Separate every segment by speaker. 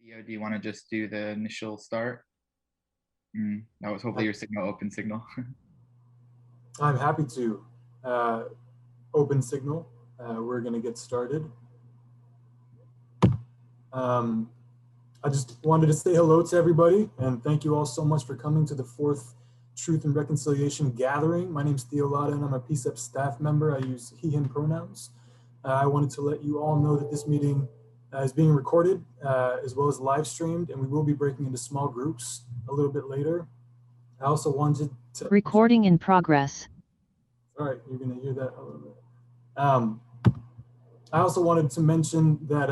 Speaker 1: Do you want to just do the initial start? That was hopefully your signal, open signal.
Speaker 2: I'm happy to. Open signal. We're going to get started. I just wanted to say hello to everybody and thank you all so much for coming to the 4th Truth and Reconciliation Gathering. My name is Theo Lada and I'm a PCEP staff member. I use he, him pronouns. I wanted to let you all know that this meeting is being recorded as well as live streamed, and we will be breaking into small groups a little bit later. I also wanted to—
Speaker 3: Recording in progress.
Speaker 2: All right, you're gonna hear that a little bit. I also wanted to mention that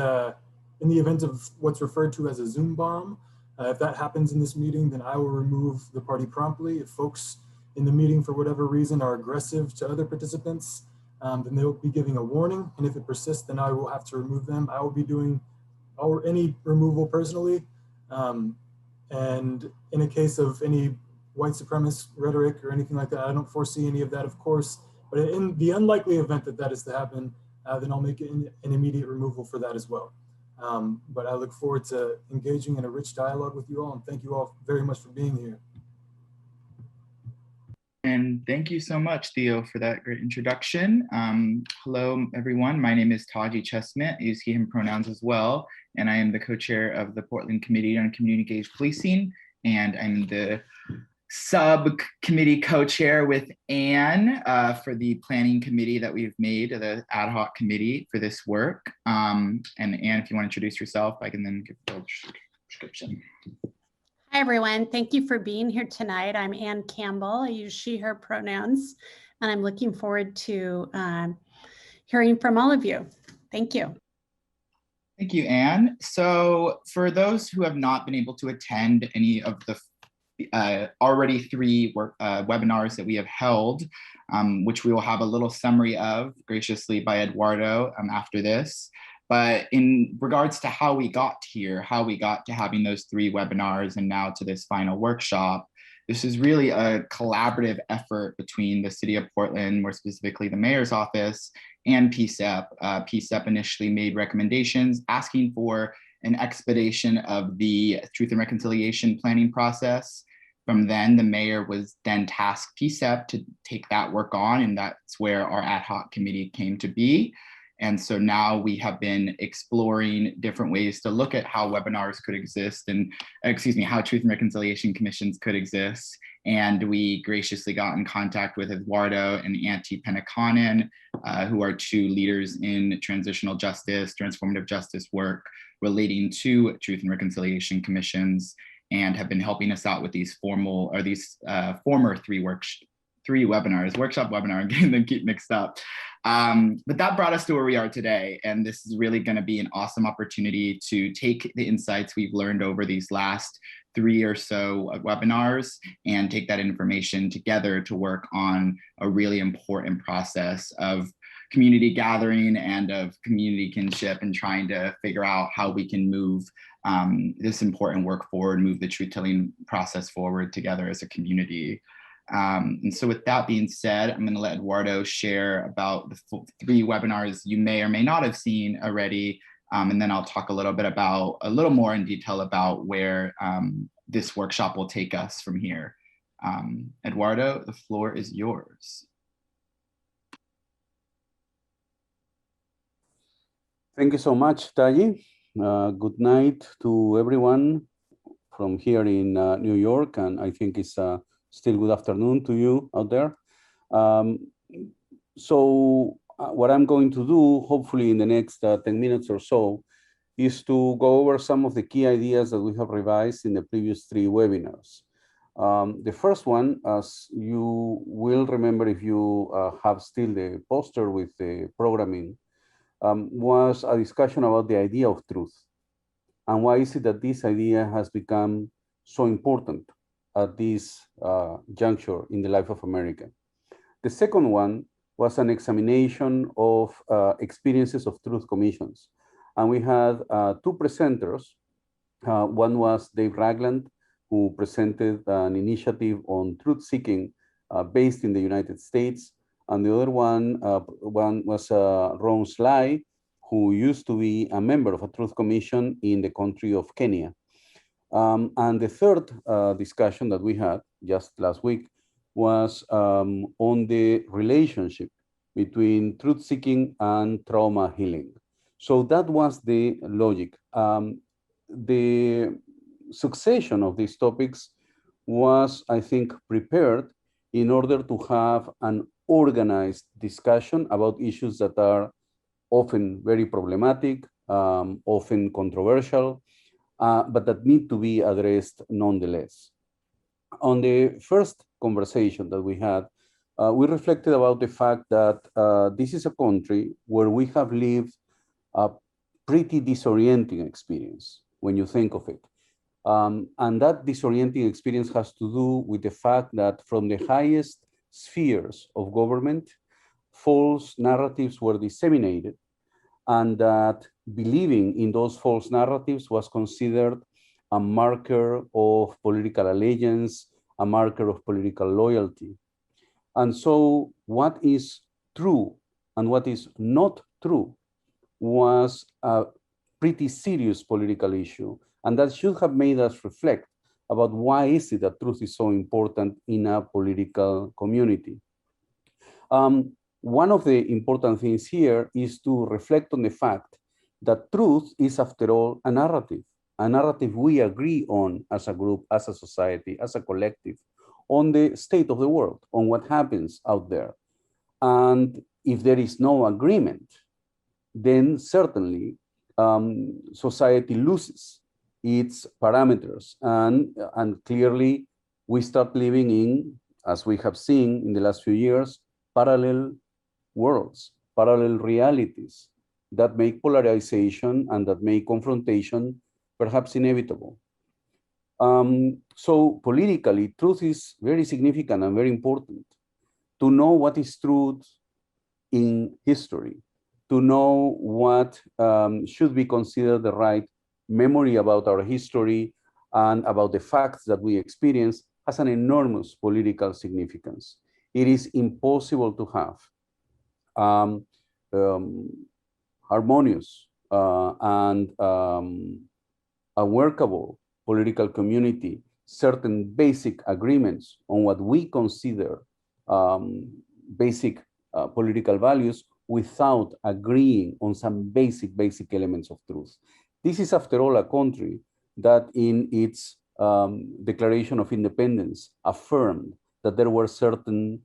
Speaker 2: in the event of what's referred to as a Zoom bomb, if that happens in this meeting, then I will remove the party promptly. If folks in the meeting for whatever reason are aggressive to other participants, then they'll be giving a warning. And if it persists, then I will have to remove them. I will be doing any removal personally. And in a case of any white supremacist rhetoric or anything like that, I don't foresee any of that, of course. But in the unlikely event that that is to happen, then I'll make an immediate removal for that as well. But I look forward to engaging in a rich dialogue with you all, and thank you all very much for being here.
Speaker 1: And thank you so much, Theo, for that great introduction. Hello, everyone. My name is Taji Chestnut. I use he, him pronouns as well. And I am the co-chair of the Portland Committee on Community Engaged Policing. And I'm the subcommittee co-chair with Anne for the planning committee that we've made, the ad hoc committee for this work. And Anne, if you want to introduce yourself, I can then give the description.
Speaker 4: Hi, everyone. Thank you for being here tonight. I'm Ann Campbell. I use she, her pronouns, and I'm looking forward to hearing from all of you. Thank you.
Speaker 1: Thank you, Anne. So for those who have not been able to attend any of the already 3 webinars that we have held, which we will have a little summary of graciously by Eduardo after this. But in regards to how we got here, how we got to having those 3 webinars and now to this final workshop, this is really a collaborative effort between the City of Portland, more specifically the Mayor's Office, and PCEP. PCEP initially made recommendations asking for an expedition of the Truth and Reconciliation planning process. From then, the mayor was then tasked PCEP to take that work on, and that's where our ad hoc committee came to be. And so now we have been exploring different ways to look at how webinars could exist and, how Truth and Reconciliation Commissions could exist. And we graciously got in contact with Eduardo and Auntie Pennaconnen, who are 2 leaders in transitional justice, transformative justice work relating to Truth and Reconciliation Commissions, and have been helping us out with these former 3 webinars, workshop webinar, I'm getting them keep mixed up. But that brought us to where we are today. And this is really going to be an awesome opportunity to take the insights we've learned over these last 3 or so webinars and take that information together to work on a really important process of community gathering and of community kinship, and trying to figure out how we can move this important work forward, move the truth-telling process forward together as a community. And so with that being said, I'm going to let Eduardo share about the 3 webinars you may or may not have seen already. And then I'll talk a little more in detail about where this workshop will take us from here. Eduardo, the floor is yours.
Speaker 5: Thank you so much, Taji. Good night to everyone from here in New York, and I think it's still good afternoon to you out there. So what I'm going to do, hopefully in the next 10 minutes or so, is to go over some of the key ideas that we have revised in the previous 3 webinars. The first one, as you will remember if you have still the poster with the programming, was a discussion about the idea of truth. And why is it that this idea has become so important at this juncture in the life of America? The second one was an examination of experiences of truth commissions. And we had 2 presenters. One was Dave Ragland, who presented an initiative on truth seeking based in the United States. And the other one was Ron Sly, who used to be a member of a truth commission in the country of Kenya. And the third discussion that we had just last week was on the relationship between truth-seeking and trauma healing. So that was the logic. The succession of these topics was, I think, prepared in order to have an organized discussion about issues that are often very problematic, often controversial, but that need to be addressed nonetheless. On the first conversation that we had, we reflected about the fact that this is a country where we have lived a pretty disorienting experience when you think of it. And that disorienting experience has to do with the fact that from the highest spheres of government, false narratives were disseminated, and that believing in those false narratives was considered a marker of political allegiance, a marker of political loyalty. And so what is true and what is not true was a pretty serious political issue. And that should have made us reflect about why is it that truth is so important in a political community. One of the important things here is to reflect on the fact that truth is, after all, a narrative we agree on as a group, as a society, as a collective, on the state of the world, on what happens out there. And if there is no agreement, then certainly society loses its parameters. And clearly, we start living in, as we have seen in the last few years, parallel worlds, parallel realities that make polarization and that make confrontation perhaps inevitable. So politically, truth is very significant and very important. To know what is truth in history, to know what should be considered the right memory about our history and about the facts that we experience has an enormous political significance. It is impossible to have harmonious and a workable political community, certain basic agreements on what we consider basic political values without agreeing on some basic elements of truth. This is, after all, a country that in its Declaration of Independence affirmed that there were certain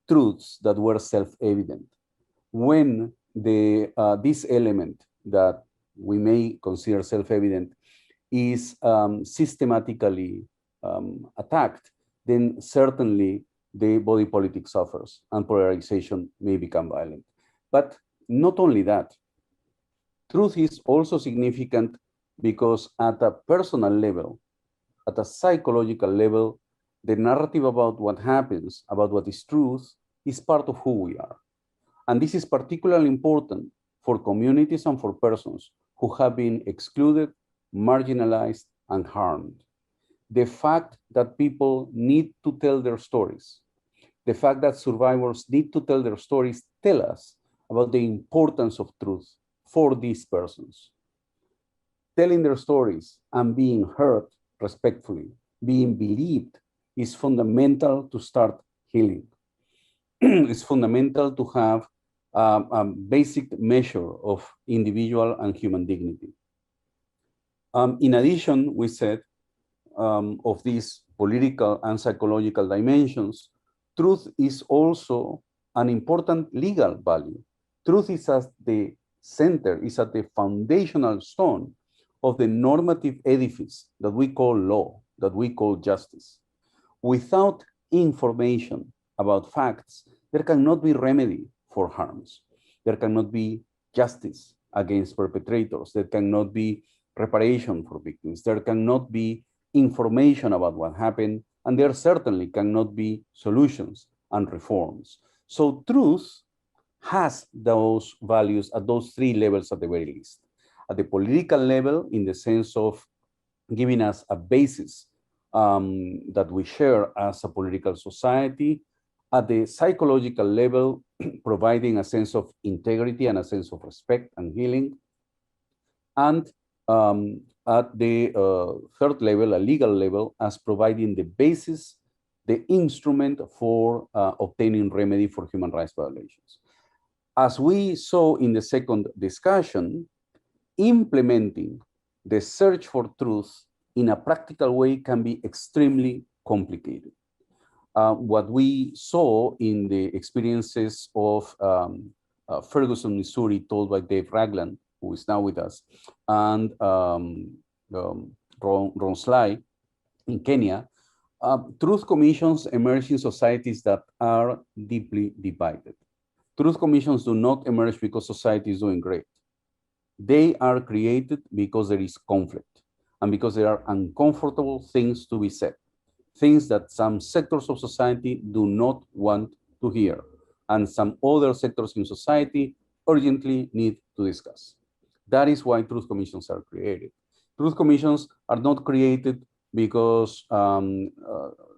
Speaker 5: truths that were self-evident. When this element that we may consider self-evident is systematically attacked, then certainly the body politic suffers and polarization may become violent. But not only that, truth is also significant because at a personal level, at a psychological level, the narrative about what happens, about what is truth, is part of who we are. And this is particularly important for communities and for persons who have been excluded, marginalized, and harmed. The fact that people need to tell their stories, the fact that survivors need to tell their stories, tell us about the importance of truth for these persons. Telling their stories and being heard respectfully, being believed, is fundamental to start healing. It's fundamental to have a basic measure of individual and human dignity. In addition, we said, of these political and psychological dimensions, truth is also an important legal value. Truth is at the center, is at the foundational stone of the normative edifice that we call law, that we call justice. Without information about facts, there cannot be remedy for harms. There cannot be justice against perpetrators. There cannot be reparation for victims. There cannot be information about what happened, and there certainly cannot be solutions and reforms. So truth has those values at those three levels at the very least. At the political level, in the sense of giving us a basis that we share as a political society. At the psychological level, providing a sense of integrity and a sense of respect and healing. And at the third level, a legal level, as providing the basis, the instrument for obtaining remedy for human rights violations. As we saw in the second discussion, implementing the search for truth in a practical way can be extremely complicated. What we saw in the experiences of Ferguson, Missouri, told by Dave Ragland, who is now with us, and Ron Sly in Kenya, truth commissions emerge in societies that are deeply divided. Truth commissions do not emerge because society is doing great. They are created because there is conflict and because there are uncomfortable things to be said, things that some sectors of society do not want to hear, and some other sectors in society urgently need to discuss. That is why truth commissions are created. Truth commissions are not created because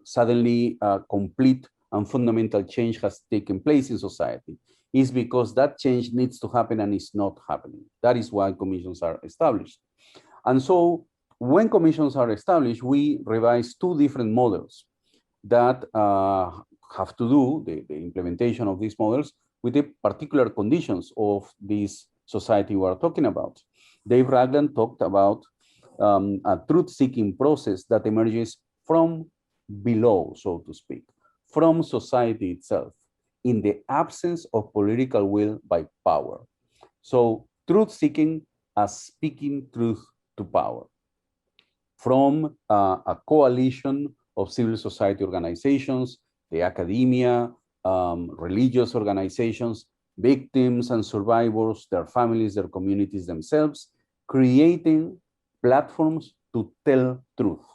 Speaker 5: suddenly a complete and fundamental change has taken place in society. It's because that change needs to happen and is not happening. That is why commissions are established. And so when commissions are established, we revise two different models that have to do, the implementation of these models, with the particular conditions of this society we are talking about. Dave Ragland talked about a truth-seeking process that emerges from below, so to speak, from society itself, in the absence of political will by power. So truth-seeking as speaking truth to power. From a coalition of civil society organizations, the academia, religious organizations, victims and survivors, their families, their communities themselves, creating platforms to tell truth.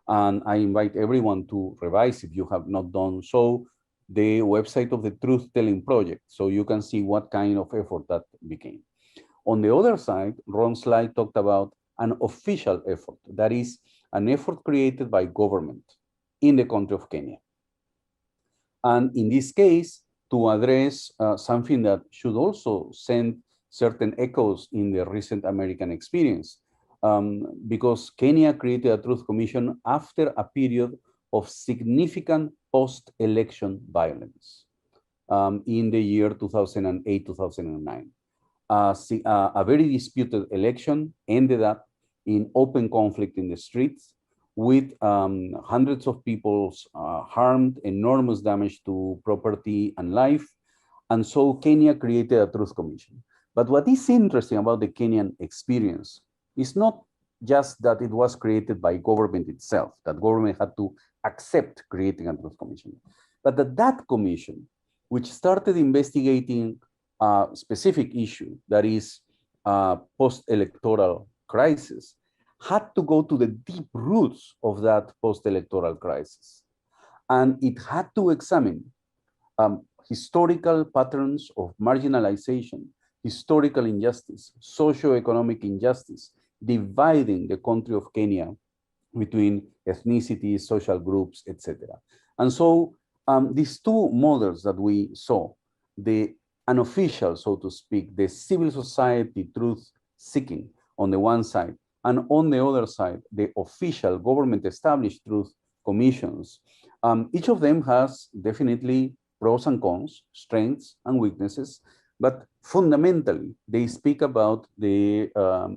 Speaker 5: And I invite everyone to revise, if you have not done so, the website of the Truth Telling Project, so you can see what kind of effort that became. On the other side, Ron Sly talked about an official effort, that is, an effort created by government in the country of Kenya. And in this case, to address something that should also send certain echoes in the recent American experience, because Kenya created a Truth Commission after a period of significant post-election violence in the year 2008-2009. A very disputed election ended up in open conflict in the streets, with hundreds of people harmed, enormous damage to property and life. And so Kenya created a Truth Commission. But what is interesting about the Kenyan experience is not just that it was created by government itself, that government had to accept creating a Truth Commission, but that commission, which started investigating a specific issue, that is post-electoral crisis, had to go to the deep roots of that post-electoral crisis. And it had to examine historical patterns of marginalization, historical injustice, socioeconomic injustice, dividing the country of Kenya between ethnicities, social groups, etc. And so these two models that we saw, the unofficial, so to speak, the civil society truth-seeking on the one side, and on the other side, the official government-established truth commissions. Each of them has definitely pros and cons, strengths and weaknesses, but fundamentally, they speak about the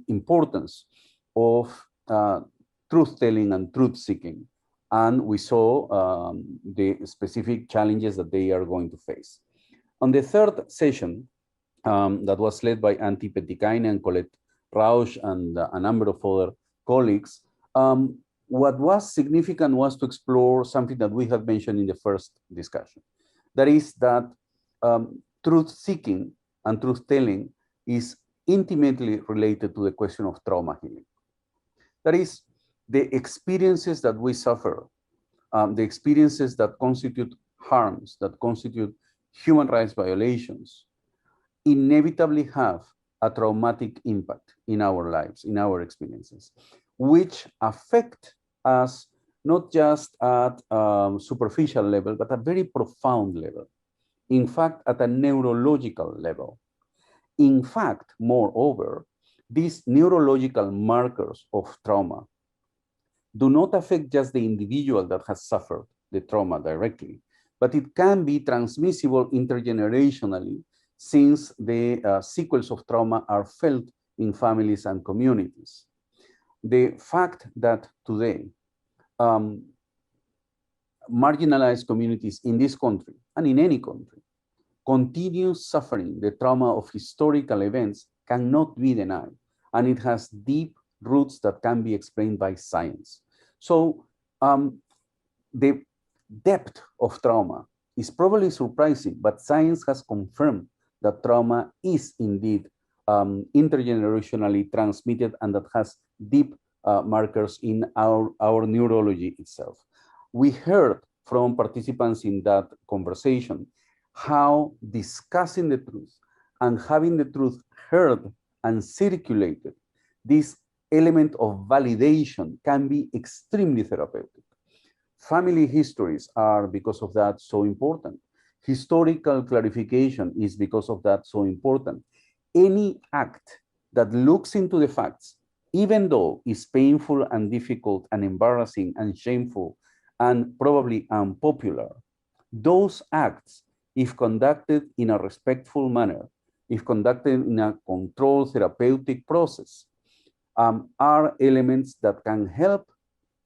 Speaker 5: importance of truth-telling and truth-seeking. And we saw the specific challenges that they are going to face. On the third session, that was led by Antti Petikainen and Colette Rausch and a number of other colleagues, what was significant was to explore something that we had mentioned in the first discussion. That is that truth-seeking and truth-telling is intimately related to the question of trauma healing. That is, the experiences that we suffer, the experiences that constitute harms, that constitute human rights violations, inevitably have a traumatic impact in our lives, in our experiences, which affect us not just at superficial level, but at a very profound level. In fact, at a neurological level. In fact, moreover, these neurological markers of trauma do not affect just the individual that has suffered the trauma directly, but it can be transmissible intergenerationally since the sequels of trauma are felt in families and communities. The fact that today marginalized communities in this country and in any country continue suffering the trauma of historical events cannot be denied, and it has deep roots that can be explained by science. So the depth of trauma is probably surprising, but science has confirmed that trauma is indeed intergenerationally transmitted and that has deep markers in our neurology itself. We heard from participants in that conversation how discussing the truth and having the truth heard and circulated, this element of validation can be extremely therapeutic. Family histories are, because of that, so important. Historical clarification is, because of that, so important. Any act that looks into the facts, even though it's painful and difficult and embarrassing and shameful and probably unpopular, those acts, if conducted in a respectful manner, if conducted in a controlled therapeutic process, are elements that can help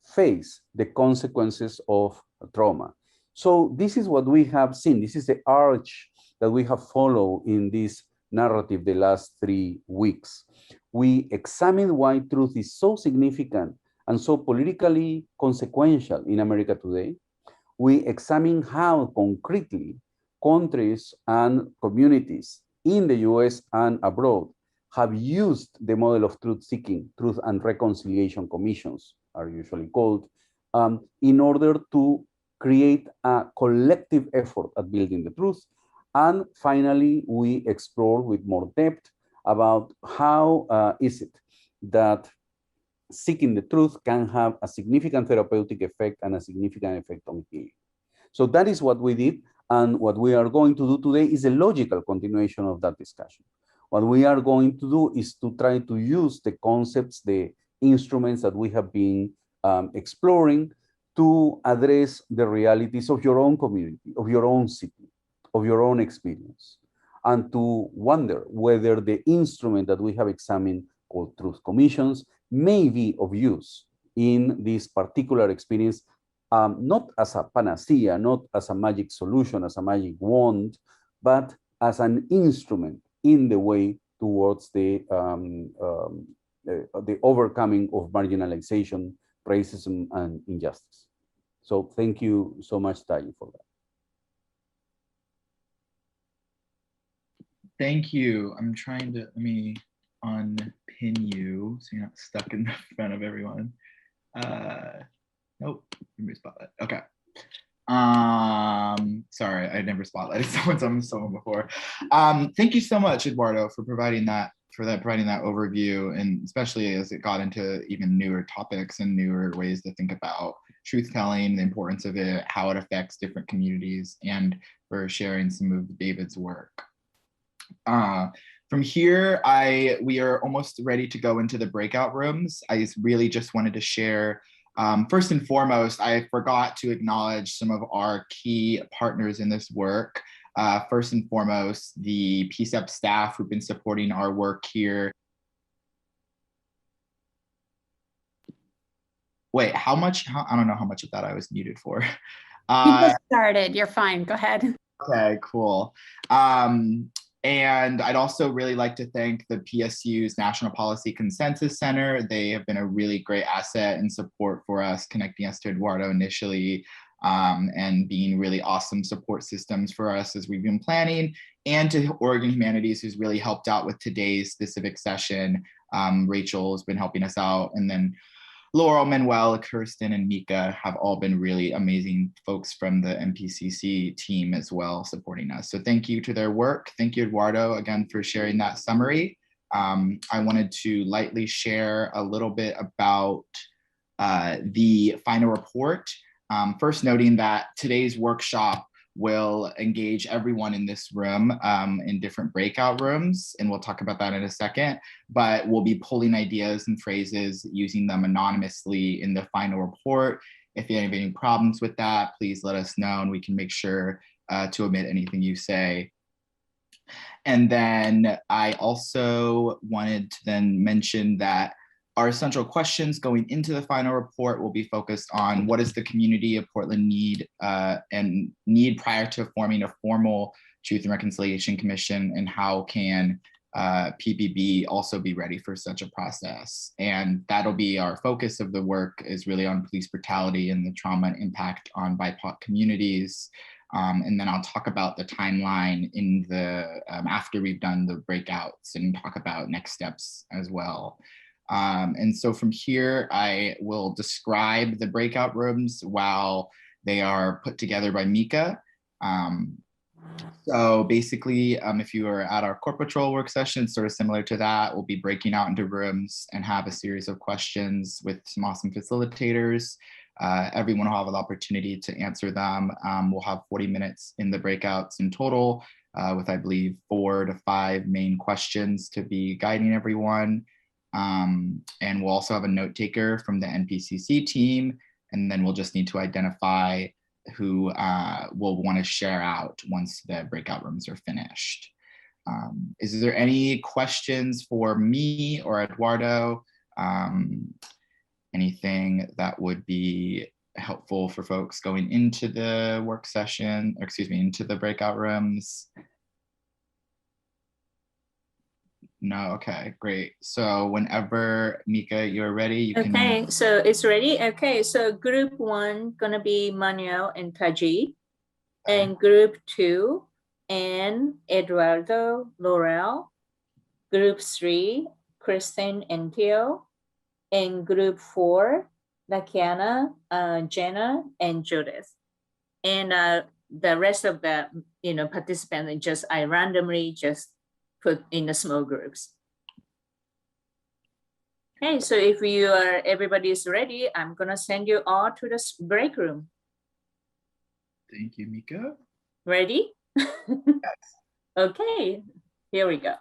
Speaker 5: face the consequences of trauma. So this is what we have seen. This is the arch that we have followed in this narrative the last 3 weeks. We examined why truth is so significant and so politically consequential in America today. We examined how concretely countries and communities in the US and abroad have used the model of truth-seeking, truth and reconciliation commissions are usually called, in order to create a collective effort at building the truth. And finally, we explore with more depth about how is it that seeking the truth can have a significant therapeutic effect and a significant effect on healing. So that is what we did. And what we are going to do today is a logical continuation of that discussion. What we are going to do is to try to use the concepts, the instruments that we have been exploring to address the realities of your own community, of your own city, of your own experience, and to wonder whether the instrument that we have examined, called truth commissions, may be of use in this particular experience, not as a panacea, not as a magic solution, as a magic wand, but as an instrument in the way towards the overcoming of marginalization, racism, and injustice. So thank you so much, Tayi, for that.
Speaker 1: Thank you. I'm trying to, let me unpin you so you're not stuck in the front of everyone. Nope, remove spotlight. Okay. Sorry, I never spotlighted someone before. Thank you so much, Eduardo, for providing that overview, and especially as it got into even newer topics and newer ways to think about truth-telling, the importance of it, how it affects different communities, and for sharing some of David's work. From here, we are almost ready to go into the breakout rooms. I really just wanted to share, first and foremost, I forgot to acknowledge some of our key partners in this work. First and foremost, the PCEP staff who've been supporting our work here. Wait, I don't know how much of that I was muted for.
Speaker 4: You just started, you're fine, go ahead.
Speaker 1: Okay, cool. And I'd also really like to thank the PSU's National Policy Consensus Center. They have been a really great asset and support for us, connecting us to Eduardo initially, and being really awesome support systems for us as we've been planning, and to Oregon Humanities, who's really helped out with today's specific session. Rachel has been helping us out, and then Laurel, Manuel, Kirsten, and Mika have all been really amazing folks from the MPCC team as well, supporting us. So thank you to their work. Thank you, Eduardo, again, for sharing that summary. I wanted to lightly share a little bit about the final report. First noting that today's workshop will engage everyone in this room in different breakout rooms, and we'll talk about that in a second, but we'll be pulling ideas and phrases, using them anonymously in the final report. If you have any problems with that, please let us know and we can make sure to omit anything you say. And then I also wanted to then mention that our central questions going into the final report will be focused on what does the community of Portland need and need prior to forming a formal Truth and Reconciliation Commission, and how can PPB also be ready for such a process. And that'll be our focus of the work, is really on police brutality and the trauma and impact on BIPOC communities. And then I'll talk about the timeline in the after we've done the breakouts, and talk about next steps as well. And so from here, I will describe the breakout rooms while they are put together by Mika. So basically, if you are at our Corp Patrol work session, sort of similar to that, we'll be breaking out into rooms and have a series of questions with some awesome facilitators. Everyone will have an opportunity to answer them. We'll have 40 minutes in the breakouts in total, with I believe 4 to 5 main questions to be guiding everyone. And we'll also have a note taker from the NPCC team, and then we'll just need to identify who will want to share out once the breakout rooms are finished. Is there any questions for me or Eduardo? Anything that would be helpful for folks going into the work session, or excuse me, into the breakout rooms? No, okay, great. So whenever, Mika, you're ready, you can.
Speaker 3: Okay, so it's ready. Okay, so group 1 gonna be Manuel and Taji, and group 2, Anne, Eduardo, Laurel, group 3, Kristen and Theo, and group 4, Lakiana, Jenna, and Judith. And the rest of the participants, just I randomly just put in the small groups. Okay, so if everybody is ready, I'm gonna send you all to the break room.
Speaker 1: Thank you, Mika.
Speaker 3: Ready?
Speaker 1: Yes.
Speaker 3: Okay, here we go.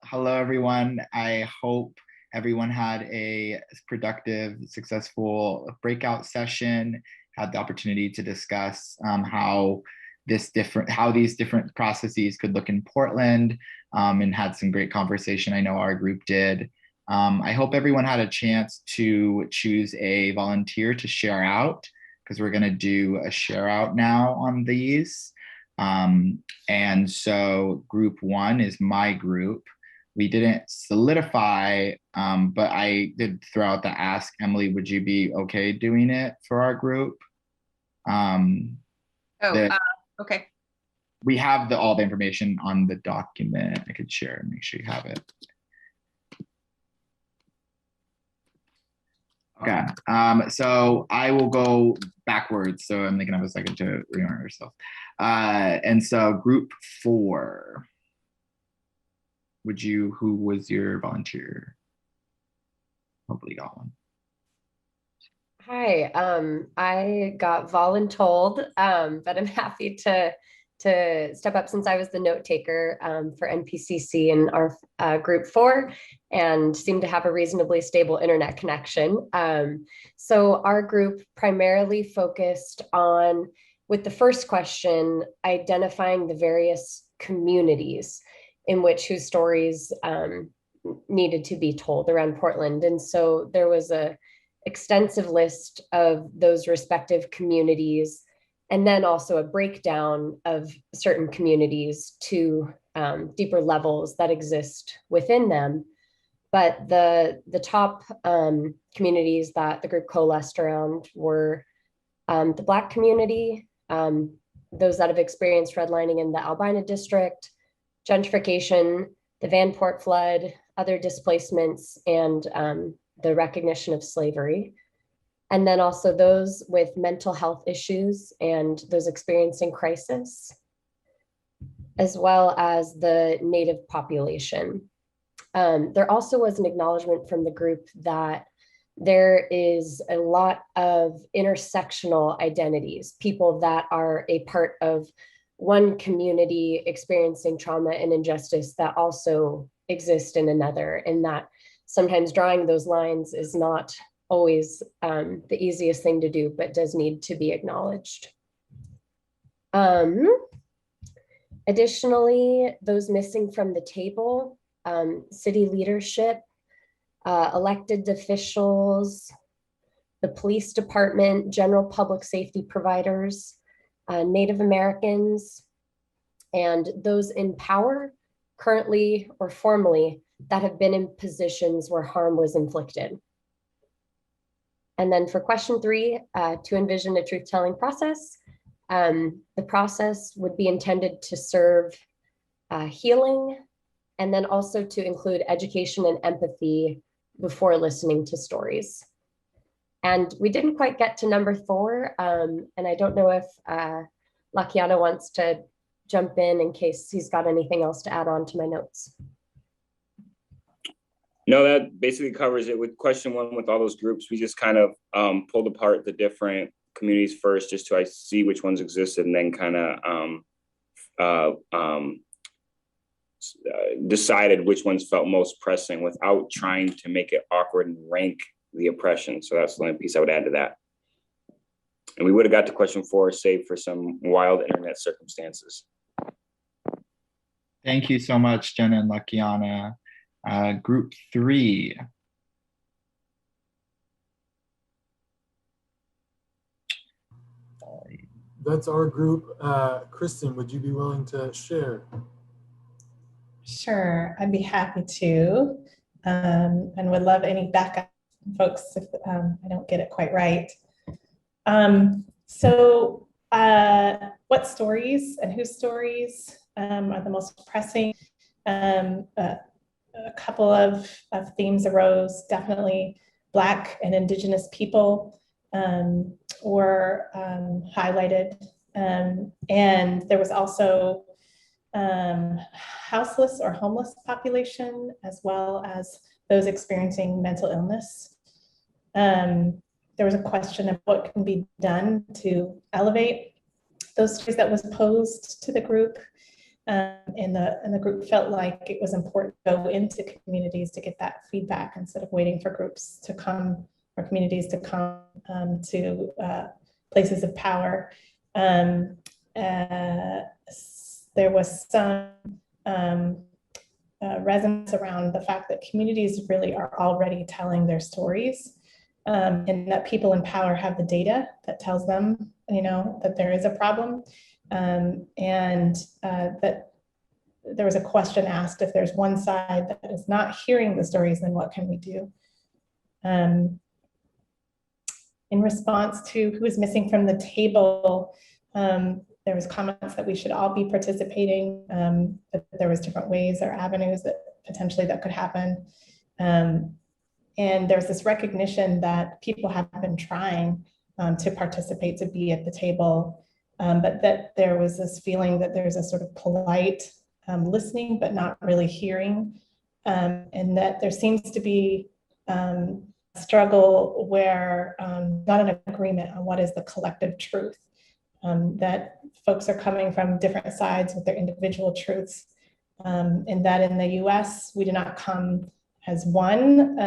Speaker 1: hello everyone. I hope everyone had a productive, successful breakout session, had the opportunity to discuss how these different processes could look in Portland, and had some great conversation. I know our group did. I hope everyone had a chance to choose a volunteer to share out, because we're going to do a share out now on these. And so group one is my group. We didn't solidify, but I did throw out the ask. Emily, would you be okay doing it for our group?
Speaker 6: Okay.
Speaker 1: We have all the information on the document. I could share and make sure you have it. Okay, so I will go backwards. So I'm gonna have a second to reorient yourself. And so group 4, who was your volunteer? Hopefully you got one.
Speaker 6: Hi, I got voluntold, but I'm happy to step up since I was the note taker for NPCC in our group 4 and seem to have a reasonably stable internet connection. So our group primarily focused on, with the first question, identifying the various communities in which whose stories needed to be told around Portland. And so there was a extensive list of those respective communities, and then also a breakdown of certain communities to deeper levels that exist within them. But the top communities that the group coalesced around were the Black community, those that have experienced redlining in the Albina district, gentrification, the Vanport flood, other displacements, and the recognition of slavery. And then also those with mental health issues and those experiencing crisis, as well as the Native population. There also was an acknowledgement from the group that there is a lot of intersectional identities, people that are a part of one community experiencing trauma and injustice that also exist in another, and that sometimes drawing those lines is not always the easiest thing to do, but does need to be acknowledged. Additionally, those missing from the table, city leadership, elected officials, the police department, general public safety providers, Native Americans, and those in power currently or formerly that have been in positions where harm was inflicted. And then for question 3, to envision a truth-telling process, the process would be intended to serve healing, and then also to include education and empathy before listening to stories. And we didn't quite get to number 4, and I don't know if Lakiana wants to jump in case he's got anything else to add on to my notes.
Speaker 7: No, that basically covers it. With question 1, with all those groups, we just kind of pulled apart the different communities first, just to see which ones existed, and then kind of decided which ones felt most pressing without trying to make it awkward and rank the oppression. So that's the only piece I would add to that. And we would have got to question 4, save for some wild internet circumstances.
Speaker 1: Thank you so much, Jenna and Lakiana. Group 3.
Speaker 2: That's our group. Kristen, would you be willing to share?
Speaker 8: Sure, I'd be happy to, and would love any backup folks if I don't get it quite right. So what stories and whose stories are the most pressing? A couple of themes arose. Definitely Black and Indigenous people were highlighted, and there was also houseless or homeless population, as well as those experiencing mental illness. There was a question of what can be done to elevate those stories that was posed to the group. And the group felt like it was important to go into communities to get that feedback instead of waiting for groups to come or communities to come to places of power. There was some resonance around the fact that communities really are already telling their stories, and that people in power have the data that tells them, that there is a problem, and that there was a question asked: if there's one side that is not hearing the stories, then what can we do? In response to who is missing from the table, there was comments that we should all be participating, that there was different ways or avenues that potentially that could happen. And there's this recognition that people have been trying to participate, to be at the table, but that there was this feeling that there's a sort of polite listening, but not really hearing, and that there seems to be a struggle where not an agreement on what is the collective truth, that folks are coming from different sides with their individual truths, and that in the US, we did not come as one,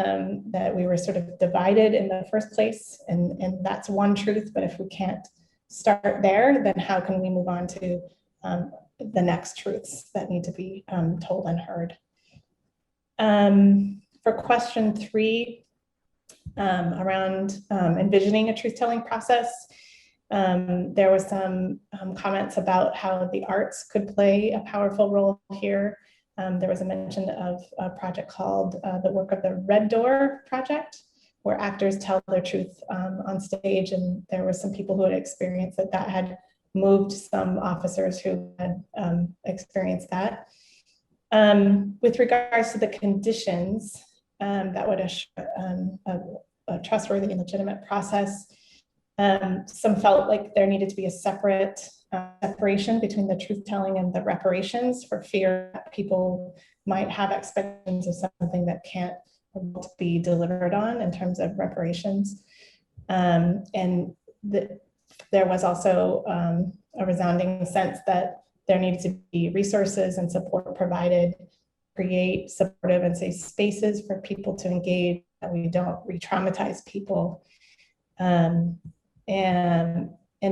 Speaker 8: that we were sort of divided in the first place, and that's one truth. But if we can't start there, then how can we move on to the next truths that need to be told and heard? For question 3, around envisioning a truth-telling process, there was some comments about how the arts could play a powerful role here. There was a mention of a project called the Work of the Red Door Project, where actors tell their truth on stage, and there were some people who had experienced that had moved some officers who had experienced that. With regards to the conditions that would assure a trustworthy and legitimate process, some felt like there needed to be a separation between the truth-telling and the reparations, for fear that people might have expectations of something that can't be delivered on in terms of reparations. There was also a resounding sense that there needed to be resources and support provided, create supportive and safe spaces for people to engage, that we don't re-traumatize people. And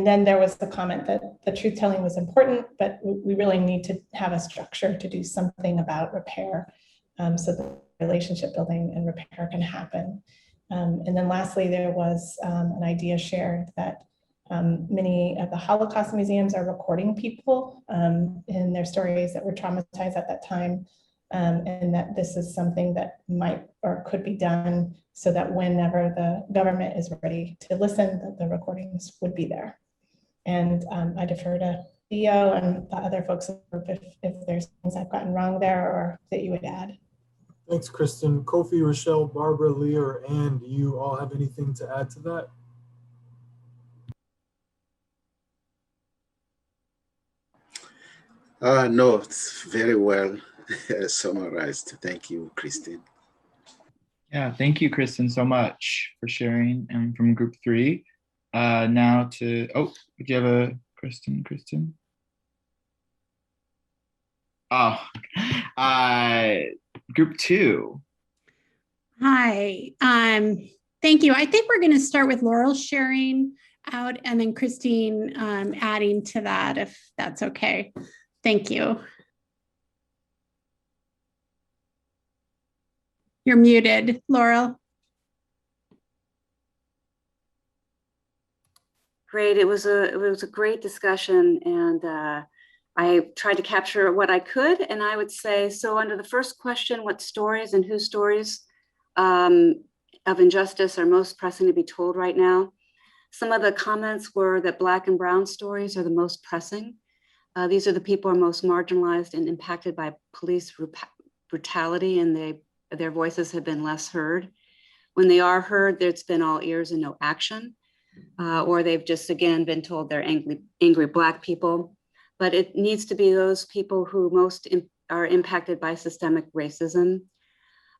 Speaker 8: then there was the comment that the truth-telling was important, but we really need to have a structure to do something about repair, so the relationship building and repair can happen. And then lastly, there was an idea shared that many of the Holocaust museums are recording people in their stories that were traumatized at that time, and that this is something that might or could be done so that whenever the government is ready to listen, that the recordings would be there. And I defer to Theo and the other folks if there's things I've gotten wrong there or that you would add.
Speaker 2: Thanks, Kristen. Kofi, Rochelle, Barbara, Leah, or Ann, do you all have anything to add to that?
Speaker 9: No, it's very well summarized. Thank you, Kristen.
Speaker 1: Yeah, thank you, Kristen, so much for sharing. And from group 3, now to, do you have a Kristen? Oh, group 2.
Speaker 4: Hi, thank you. I think we're going to start with Laurel sharing out and then Christine adding to that, if that's okay. Thank you. You're muted, Laurel.
Speaker 10: Great. It was a great discussion, and I tried to capture what I could. And I would say, so under the first question, what stories and whose stories of injustice are most pressing to be told right now? Some of the comments were that Black and Brown stories are the most pressing. These are the people who are most marginalized and impacted by police brutality, and their voices have been less heard. When they are heard, there's been all ears and no action, or they've just, again, been told they're angry Black people. But it needs to be those people who most are impacted by systemic racism.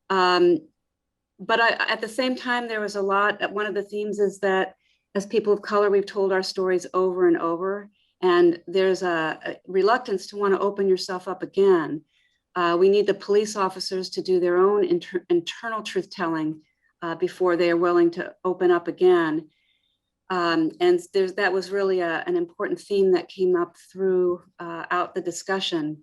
Speaker 10: But at the same time, there was a lot, one of the themes is that as people of color, we've told our stories over and over, And there's a reluctance to want to open yourself up again. We need the police officers to do their own internal truth telling before they are willing to open up again. And that was really an important theme that came up throughout the discussion.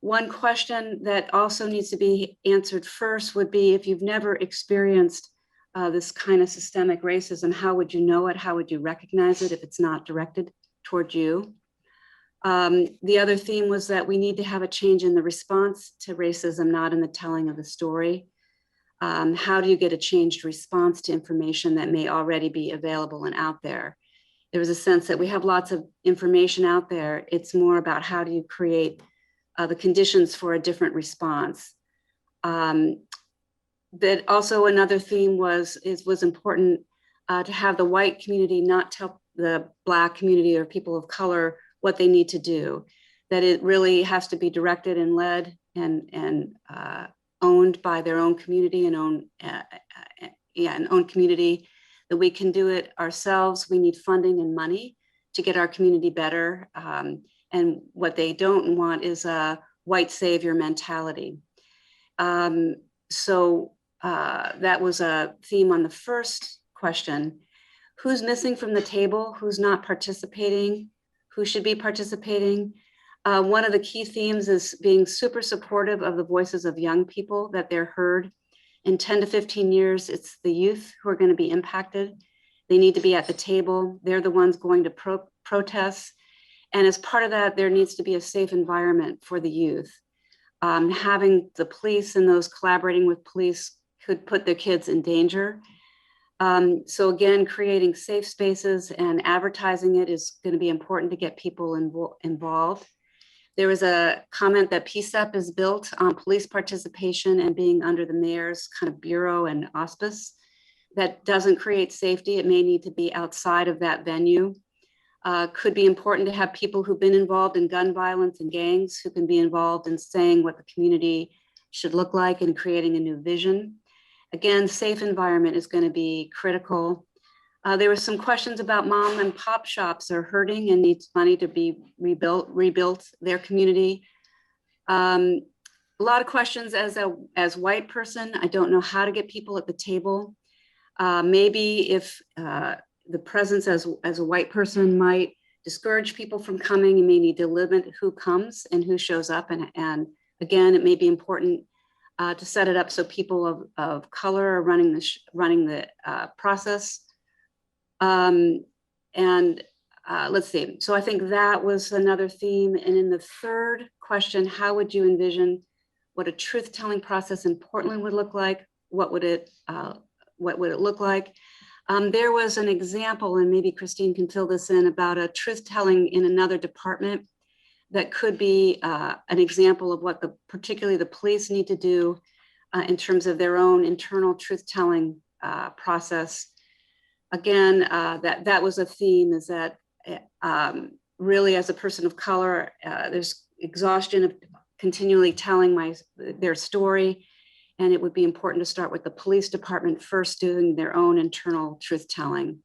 Speaker 10: One question that also needs to be answered first would be, if you've never experienced this kind of systemic racism, how would you know it? How would you recognize it if it's not directed toward you? The other theme was that we need to have a change in the response to racism, not in the telling of the story. How do you get a changed response to information that may already be available and out there? There was a sense that we have lots of information out there. It's more about how do you create the conditions for a different response. But also another theme was important to have the white community not tell the Black community or people of color what they need to do, that it really has to be directed and led and owned by their own community and own community, that we can do it ourselves. We need funding and money to get our community better. And what they don't want is a white savior mentality. So that was a theme on the first question. Who's missing from the table? Who's not participating? Who should be participating? One of the key themes is being super supportive of the voices of young people, that they're heard. In 10 to 15 years, it's the youth who are going to be impacted. They need to be at the table. They're the ones going to protest. And as part of that, there needs to be a safe environment for the youth. Having the police and those collaborating with police could put their kids in danger. So again, creating safe spaces and advertising it is going to be important to get people involved. There was a comment that PSEP is built on police participation and being under the mayor's kind of bureau and auspice. That doesn't create safety. It may need to be outside of that venue. Could be important to have people who've been involved in gun violence and gangs who can be involved in saying what the community should look like and creating a new vision. Again, safe environment is going to be critical. There were some questions about mom and pop shops are hurting and needs money to be rebuilt their community. A lot of questions as white person. I don't know how to get people at the table. Maybe if the presence as a white person might discourage people from coming, you may need to limit who comes and who shows up. And again, it may be important to set it up so people of color are running the process. Let's see. So I think that was another theme. And in the third question, how would you envision what a truth-telling process in Portland would look like? What would it look like? There was an example, and maybe Christine can fill this in, about a truth-telling in another department that could be an example of what particularly the police need to do in terms of their own internal truth-telling process. Again, that was a theme, is that really as a person of color, there's exhaustion of continually telling their story. And it would be important to start with the police department first doing their own internal truth-telling.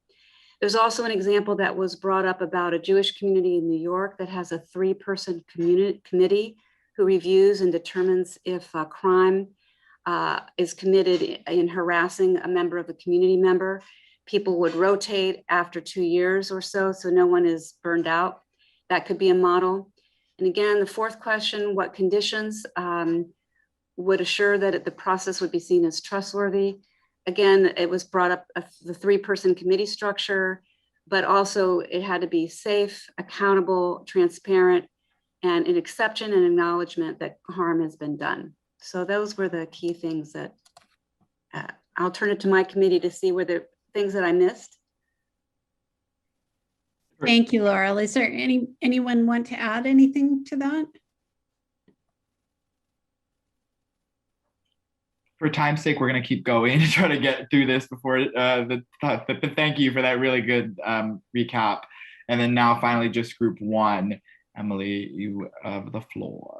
Speaker 10: There's also an example that was brought up about a Jewish community in New York that has a 3-person committee who reviews and determines if a crime is committed in harassing a member of the community member. People would rotate after 2 years or so no one is burned out. That could be a model. And again, the fourth question, what conditions would assure that the process would be seen as trustworthy? Again, it was brought up the 3-person committee structure, but also it had to be safe, accountable, transparent, and an exception and acknowledgement that harm has been done. So those were the key things that I'll turn it to my committee to see where the things that I missed.
Speaker 4: Thank you, Laurel. Is there anyone want to add anything to that?
Speaker 1: For time's sake, we're going to keep going to try to get through this before but thank you for that really good recap. And then now finally just group 1. Emily, you have the floor.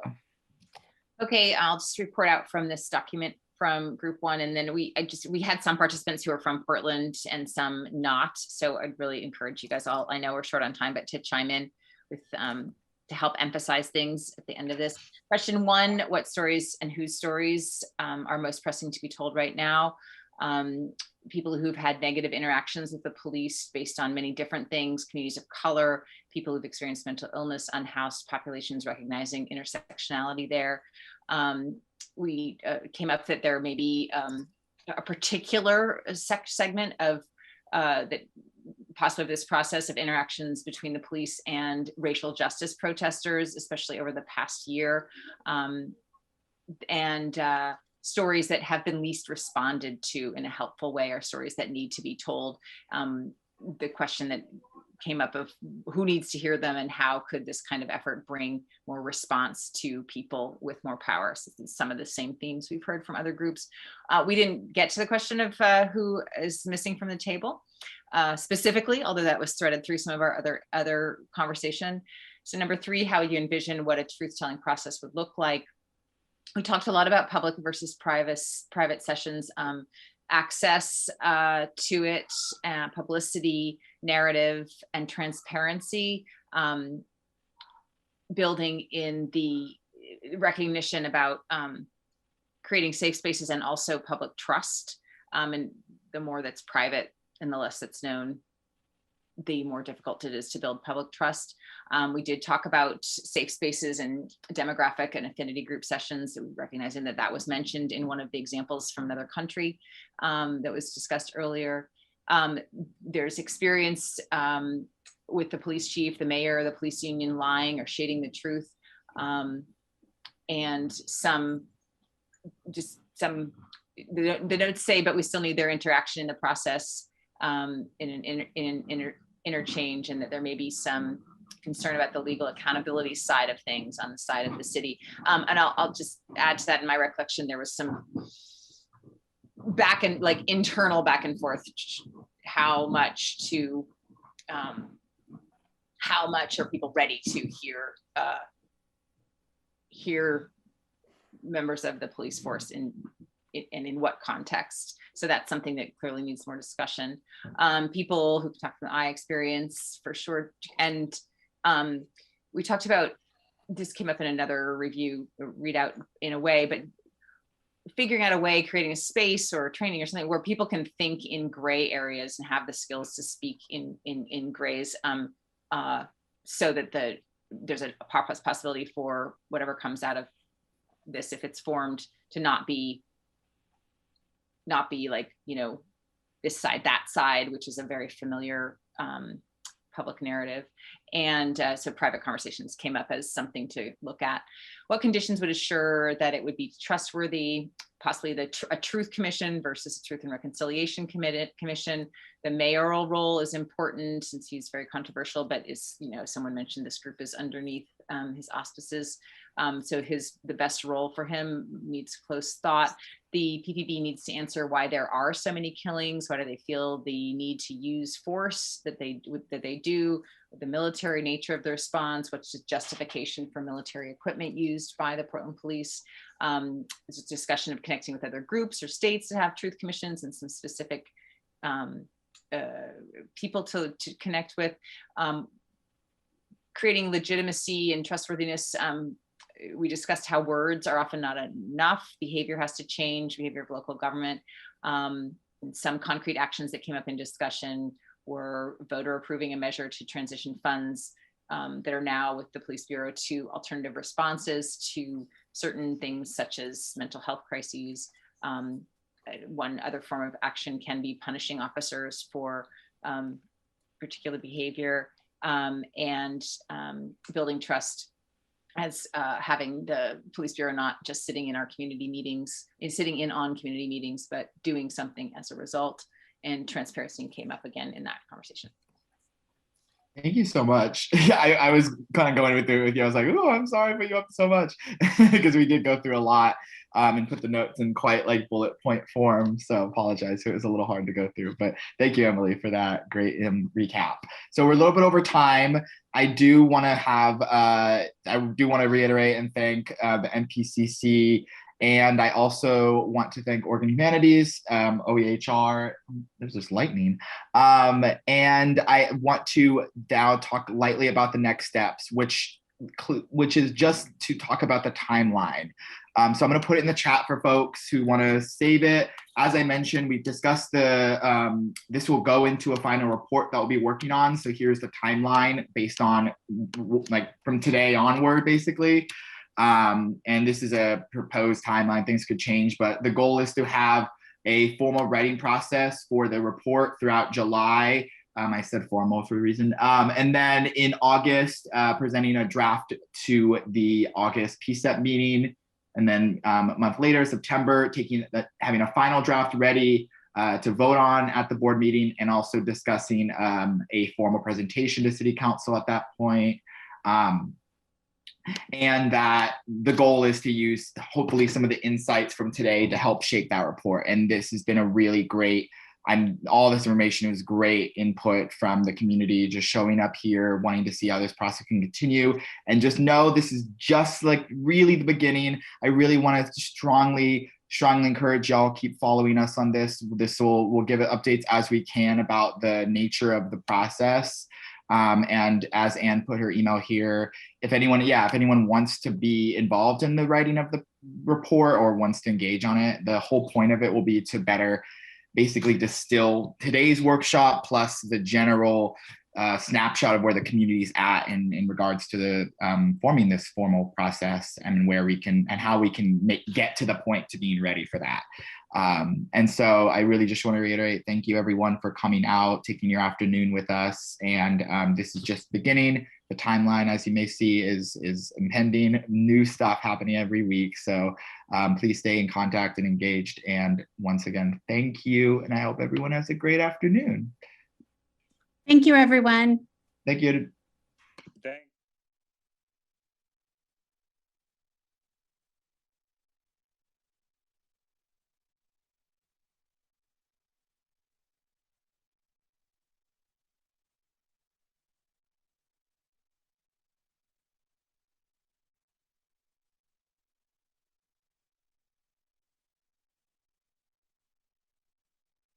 Speaker 11: Okay, I'll just report out from this document from group 1. And then we had some participants who are from Portland and some not. So I'd really encourage you guys all, I know we're short on time, but to chime in. to help emphasize things at the end of this. Question 1, what stories and whose stories are most pressing to be told right now? People who've had negative interactions with the police based on many different things, communities of color, people who've experienced mental illness, unhoused populations, recognizing intersectionality there. We came up that there may be a particular segment of that possibly this process of interactions between the police and racial justice protesters, especially over the past year, and stories that have been least responded to in a helpful way are stories that need to be told. The question that came up of who needs to hear them and how could this kind of effort bring more response to people with more power. So some of the same themes we've heard from other groups. We didn't get to the question of who is missing from the table specifically, although that was threaded through some of our other conversation. So number 3, how you envision what a truth-telling process would look like. We talked a lot about public versus private sessions, access to it, publicity, narrative, and transparency, building in the recognition about creating safe spaces and also public trust. And the more that's private and the less that's known, the more difficult it is to build public trust. We did talk about safe spaces and demographic and affinity group sessions, recognizing that that was mentioned in one of the examples from another country that was discussed earlier. There's experience with the police chief, the mayor, the police union lying or shading the truth, and the notes say, but we still need their interaction in the process in an interchange, and that there may be some concern about the legal accountability side of things on the side of the city. And I'll just add to that, in my recollection, there was some internal back and forth, how much are people ready to hear members of the police force and in what context. So that's something that clearly needs more discussion. People who talk from the I experience for sure. And we talked about, this came up in another readout in a way, but figuring out a way, creating a space or training or something where people can think in gray areas and have the skills to speak in grays, so that there's a possibility for whatever comes out of this, if it's formed, to not be like, this side, that side, which is a very familiar public narrative. And so private conversations came up as something to look at. What conditions would assure that it would be trustworthy? Possibly a truth commission versus a truth and reconciliation commission. The mayoral role is important since he's very controversial, but someone mentioned this group is underneath his auspices. So the best role for him needs close thought. The PPB needs to answer why there are so many killings. Why do they feel the need to use force that they do? The military nature of the response. What's the justification for military equipment used by the Portland police? There's a discussion of connecting with other groups or states to have truth commissions and some specific people to connect with. Creating legitimacy and trustworthiness. We discussed how words are often not enough. Behavior has to change, behavior of local government. And some concrete actions that came up in discussion were voter approving a measure to transition funds that are now with the police bureau to alternative responses to certain things such as mental health crises. One other form of action can be punishing officers for particular behavior, and building trust as having the police bureau not just sitting in our community meetings, on community meetings, but doing something as a result. And transparency came up again in that conversation.
Speaker 1: Thank you so much. I was kind of going with you. I was like, oh, I'm sorry for you up so much, because we did go through a lot and put the notes in quite like bullet point form. So apologize. It was a little hard to go through, but thank you, Emily, for that great recap. So we're a little bit over time. I do want to reiterate and thank the NPCC And I also want to thank Oregon Humanities, OEHR, there's this lightning. And I want to now talk lightly about the next steps, which is just to talk about the timeline. So I'm going to put it in the chat for folks who want to save it. As I mentioned, we've discussed this will go into a final report that we'll be working on. So here's the timeline based on like from today onward, basically. And this is a proposed timeline, things could change, but the goal is to have a formal writing process for the report throughout July. I said formal for a reason. And then in August, presenting a draft to the August PSEP meeting. And then a month later, September, having a final draft ready to vote on at the board meeting, and also discussing a formal presentation to City Council at that point. And that the goal is to use hopefully some of the insights from today to help shape that report. And this has been a really great, all this information was great input from the community, just showing up here, wanting to see how this process can continue. And just know this is just like really the beginning. I really want to strongly encourage y'all, keep following us on this. We'll give it updates as we can about the nature of the process. And as Anne put her email here, if anyone wants to be involved in the writing of the report or wants to engage on it, the whole point of it will be to better basically distill today's workshop plus the general snapshot of where the community is at in regards to the forming this formal process, and where we can and how we can get to the point to being ready for that. And so I really just want to reiterate, thank you everyone for coming out, taking your afternoon with us. And this is just beginning. The timeline, as you may see, is impending, new stuff happening every week. So please stay in contact and engaged. And once again, thank you. And I hope everyone has a great afternoon.
Speaker 4: Thank you, everyone.
Speaker 1: Thank you.